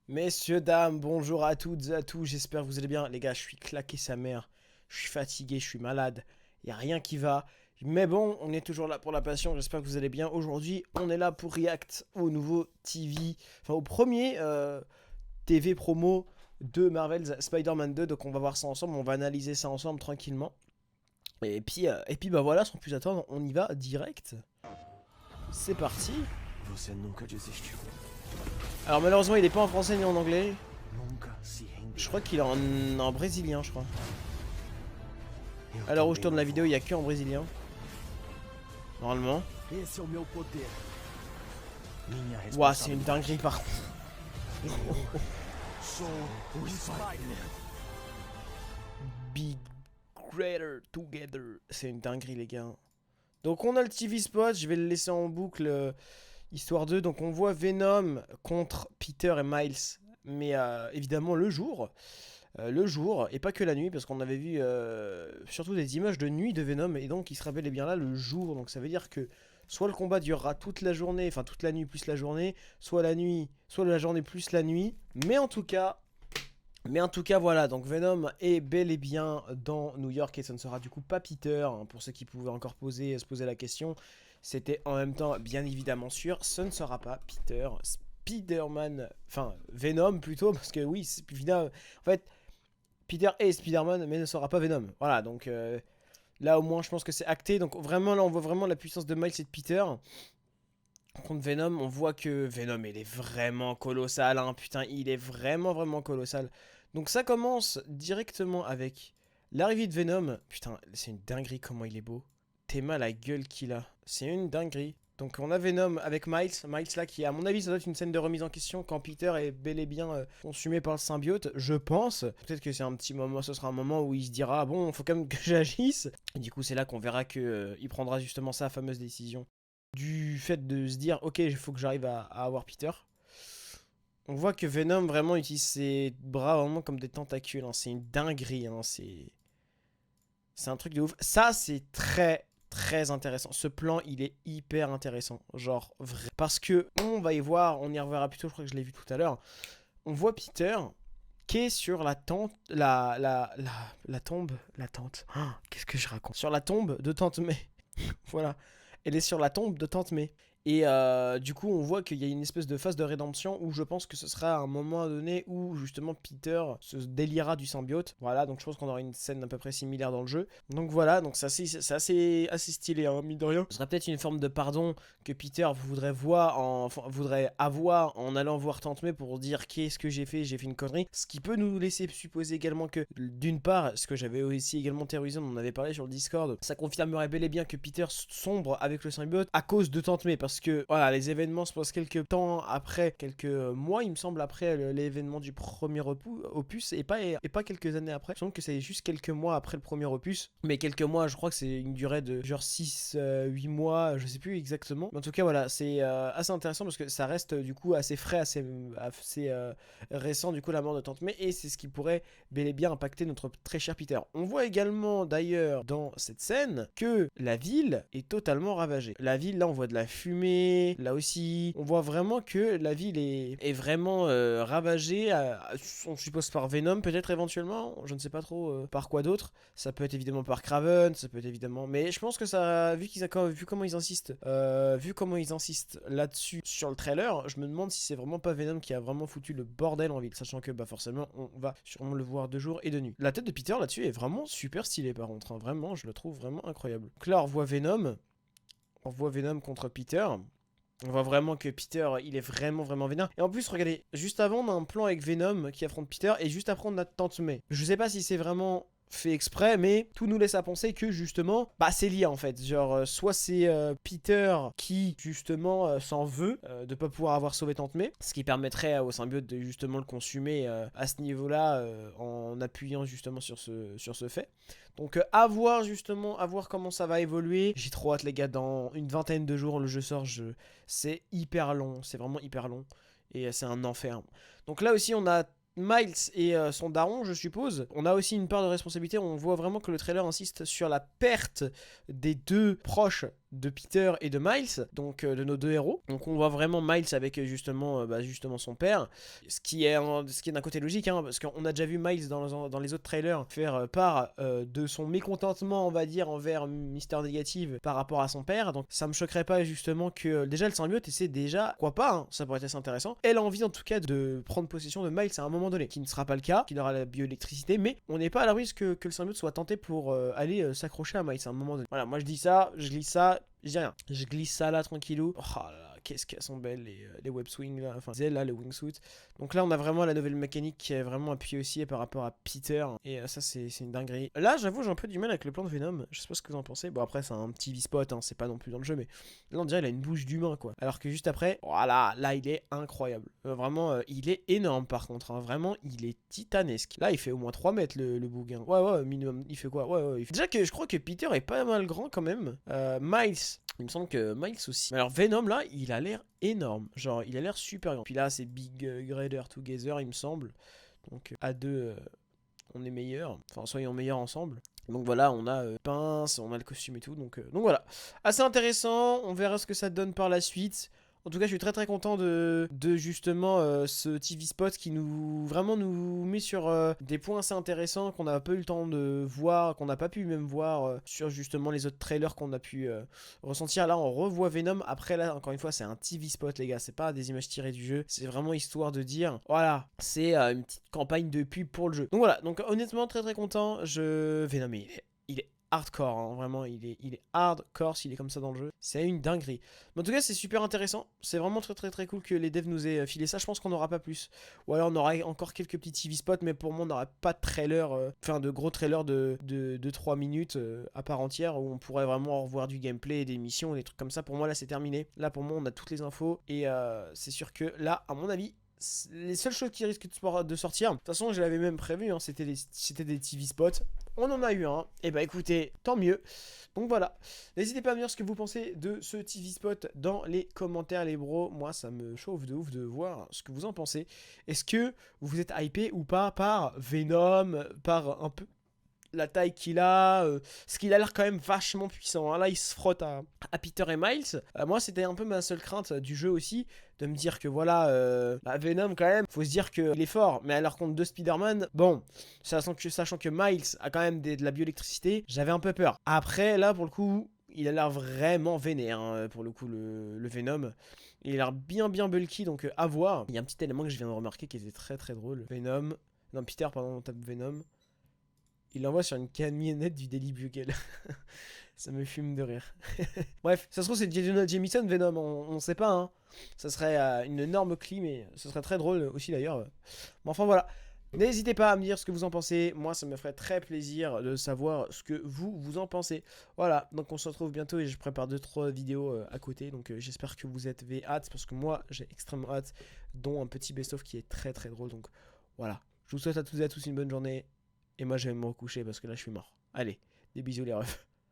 Messieurs, dames, bonjour à toutes et à tous, j'espère que vous allez bien. Les gars, je suis claqué sa mère, je suis fatigué, je suis malade, y a rien qui va. Mais bon, on est toujours là pour la passion, j'espère que vous allez bien. Aujourd'hui, on est là pour react au nouveau TV, enfin au premier TV promo de Marvel's Spider-Man 2. Donc on va voir ça ensemble, on va analyser ça ensemble tranquillement. Et puis bah voilà, sans plus attendre, on y va direct. C'est parti. Alors malheureusement, il est pas en français ni en anglais. Je crois qu'il est en brésilien, je crois. À l'heure où je tourne la vidéo, il n'y a que en brésilien. Normalement. Ouah, c'est une dinguerie par contre. Big Greater Together. C'est une dinguerie, les gars. Donc on a le TV spot, je vais le laisser en boucle, histoire de. Donc on voit Venom contre Peter et Miles. Mais évidemment le jour. Le jour, et pas que la nuit, parce qu'on avait vu surtout des images de nuit de Venom, et donc il se rappelait bien là le jour. Donc ça veut dire que soit le combat durera toute la journée, enfin toute la nuit plus la journée, soit la nuit, soit la journée plus la nuit. Mais en tout cas, voilà, donc Venom est bel et bien dans New York, et ça ne sera du coup pas Peter, hein, pour ceux qui pouvaient encore se poser la question. C'était en même temps bien évidemment sûr, ce ne sera pas Peter, Spider-Man, enfin Venom plutôt, parce que oui, en fait, Peter est Spider-Man, mais ne sera pas Venom. Voilà, donc là au moins je pense que c'est acté. Donc vraiment là on voit vraiment la puissance de Miles et de Peter. Contre Venom, on voit que Venom il est vraiment colossal, hein. Putain, il est vraiment vraiment colossal. Donc ça commence directement avec l'arrivée de Venom. Putain, c'est une dinguerie comment il est beau. T'es mal la gueule qu'il a. C'est une dinguerie. Donc on a Venom avec Miles. Miles là qui à mon avis ça doit être une scène de remise en question quand Peter est bel et bien consumé par le symbiote, je pense. Peut-être que c'est un petit moment, ce sera un moment où il se dira bon faut quand même que j'agisse. Et du coup c'est là qu'on verra que il prendra justement sa fameuse décision. Du fait de se dire ok il faut que j'arrive à avoir Peter. On voit que Venom vraiment utilise ses bras vraiment comme des tentacules, hein. C'est une dinguerie, hein. C'est un truc de ouf. Ça, c'est très, très intéressant. Ce plan, il est hyper intéressant. Genre, vrai. Parce que, on va y voir, on y reverra plus tôt, je crois que je l'ai vu tout à l'heure. On voit Peter qui est sur la tente. La tombe. La tente. Oh, qu'est-ce que je raconte? Sur la tombe de Tante May. Voilà. Elle est sur la tombe de Tante May. Et du coup, on voit qu'il y a une espèce de phase de rédemption où je pense que ce sera un moment donné où justement Peter se délirera du symbiote. Voilà, donc je pense qu'on aura une scène à peu près similaire dans le jeu. Donc voilà, donc c'est assez stylé, hein, mine de rien. Ce sera peut-être une forme de pardon que Peter voudrait avoir en allant voir Tante May pour dire qu'est-ce que j'ai fait une connerie. Ce qui peut nous laisser supposer également que, d'une part, ce que j'avais aussi également théorisé, on en avait parlé sur le Discord, ça confirmerait bel et bien que Peter sombre avec le symbiote à cause de Tante May, parce que voilà, les événements se passent quelques temps après, quelques mois, il me semble, après l'événement du premier opus, et pas quelques années après. Il me semble que c'est juste quelques mois après le premier opus, mais quelques mois, je crois que c'est une durée de genre 6-8 mois, je sais plus exactement. Mais en tout cas, voilà, c'est assez intéressant parce que ça reste du coup assez frais, assez récent, du coup, la mort de Tante May, et c'est ce qui pourrait bel et bien impacter notre très cher Peter. On voit également d'ailleurs dans cette scène que la ville est totalement ravagée. La ville, là, on voit de la fumée, là aussi, on voit vraiment que la ville est vraiment ravagée, on suppose par Venom, peut-être éventuellement, je ne sais pas trop par quoi d'autre. Ça peut être évidemment par Kraven, ça peut être évidemment, mais je pense que ça, vu comment ils insistent, là-dessus sur le trailer, je me demande si c'est vraiment pas Venom qui a vraiment foutu le bordel en ville, sachant que bah forcément on va sûrement le voir de jour et de nuit. La tête de Peter là-dessus est vraiment super stylée par contre, hein. Vraiment, je le trouve vraiment incroyable. Donc là on voit Venom contre Peter. On voit vraiment que Peter, il est vraiment vraiment vénère. Et en plus, regardez, juste avant, on a un plan avec Venom qui affronte Peter, et juste après, on a Tante May. Je sais pas si c'est vraiment fait exprès, mais tout nous laisse à penser que justement, bah c'est lié en fait. Genre, soit c'est Peter qui justement s'en veut de pas pouvoir avoir sauvé Tante May, ce qui permettrait au symbiote de justement le consumer à ce niveau-là en appuyant justement sur ce fait. Donc à voir justement, à voir comment ça va évoluer. J'ai trop hâte les gars, dans une vingtaine de jours le jeu sort, c'est hyper long, c'est vraiment hyper long. Et c'est un enfer. Donc là aussi on a Miles et son daron, je suppose. On a aussi une part de responsabilité. On voit vraiment que le trailer insiste sur la perte des deux proches de Peter et de Miles, donc de nos deux héros. Donc on voit vraiment Miles avec justement son père, ce qui est d'un côté logique, hein, parce qu'on a déjà vu Miles dans les autres trailers faire part de son mécontentement, on va dire, envers Mister Négative par rapport à son père. Donc ça me choquerait pas justement que déjà le symbiote essaie déjà, pourquoi pas, hein, ça pourrait être assez intéressant. Elle a envie en tout cas de prendre possession de Miles à un moment donné, qui ne sera pas le cas, qu'il aura la bioélectricité, mais on n'est pas à l'abri que le symbiote soit tenté pour aller s'accrocher à Miles à un moment donné. Voilà, moi je dis ça, je lis ça, je dis rien. Je glisse ça là tranquillou. Oh là là, qu'est-ce qu'elles sont belles les web swings là, enfin là, le wingsuit. Donc là on a vraiment la nouvelle mécanique qui est vraiment appuyée aussi par rapport à Peter. Et ça c'est une dinguerie. Là j'avoue j'ai un peu du mal avec le plan de Venom. Je sais pas ce que vous en pensez. Bon après c'est un petit V-spot, hein, c'est pas non plus dans le jeu, mais là on dirait il a une bouche d'humain quoi. Alors que juste après, voilà, là il est incroyable. Vraiment il est énorme par contre, hein. Vraiment il est titanesque. Là il fait au moins 3 mètres le bouquin. Ouais minimum. Il fait quoi? Ouais il fait... Déjà que je crois que Peter est pas mal grand quand même. Miles, il me semble que Miles aussi. Alors Venom là, il a l'air énorme. Genre, il a l'air super grand. Puis là, c'est Big Greater Together, il me semble. Donc à deux, on est meilleurs. Enfin, soyons meilleurs ensemble. Donc voilà, on a pince, on a le costume et tout. Donc voilà. Assez intéressant. On verra ce que ça donne par la suite. En tout cas, je suis très content de justement ce TV spot qui nous met sur des points assez intéressants qu'on n'a pas eu le temps de voir, qu'on n'a pas pu même voir sur justement les autres trailers qu'on a pu ressentir. Là, on revoit Venom. Après, là, encore une fois, c'est un TV spot, les gars. C'est pas des images tirées du jeu. C'est vraiment histoire de dire, voilà, c'est une petite campagne de pub pour le jeu. Donc voilà. Donc honnêtement, très content. Venom, il est hardcore, hein, vraiment, il est hardcore s'il est comme ça dans le jeu. C'est une dinguerie. Mais en tout cas, c'est super intéressant. C'est vraiment très cool que les devs nous aient filé ça. Je pense qu'on n'aura pas plus. Ou alors on aura encore quelques petits TV spots, mais pour moi, on n'aura pas de trailer, enfin de gros trailers de 3 minutes à part entière où on pourrait vraiment revoir du gameplay, des missions, des trucs comme ça. Pour moi, là, c'est terminé. Là, pour moi, on a toutes les infos. Et c'est sûr que là, à mon avis, les seules choses qui risquent de sortir, de toute façon je l'avais même prévu, hein, c'était des TV spots. On en a eu un, et bah écoutez, tant mieux. Donc voilà, n'hésitez pas à me dire ce que vous pensez de ce TV spot dans les commentaires les bros. Moi ça me chauffe de ouf de voir ce que vous en pensez. Est-ce que vous êtes hypé ou pas par Venom, par un peu la taille qu'il a, parce qu'il a l'air quand même vachement puissant, hein. Là il se frotte à Peter et Miles. Moi c'était un peu ma seule crainte du jeu aussi, de me dire que voilà, Venom quand même, faut se dire qu'il est fort, mais alors contre deux Spider-Man, bon, sachant que Miles a quand même de la bioélectricité, j'avais un peu peur. Après là pour le coup, il a l'air vraiment vénère, hein, pour le coup le Venom. Il a l'air bien bulky, donc à voir. Il y a un petit élément que je viens de remarquer qui était très drôle. Venom, non Peter pardon, on tape Venom. Il l'envoie sur une camionnette du Daily Bugle. Ça me fume de rire. Bref, ça se trouve c'est Jonah Jameson Venom, on sait pas, hein. Ça serait une énorme clim et ce serait très drôle aussi d'ailleurs. Mais enfin voilà. N'hésitez pas à me dire ce que vous en pensez. Moi, ça me ferait très plaisir de savoir ce que vous en pensez. Voilà, donc on se retrouve bientôt et je prépare 2-3 vidéos à côté. Donc j'espère que vous avez hâte parce que moi, j'ai extrêmement hâte, dont un petit best-of qui est très drôle. Donc voilà, je vous souhaite à toutes et à tous une bonne journée. Et moi je vais me recoucher parce que là je suis mort. Allez, des bisous les refs.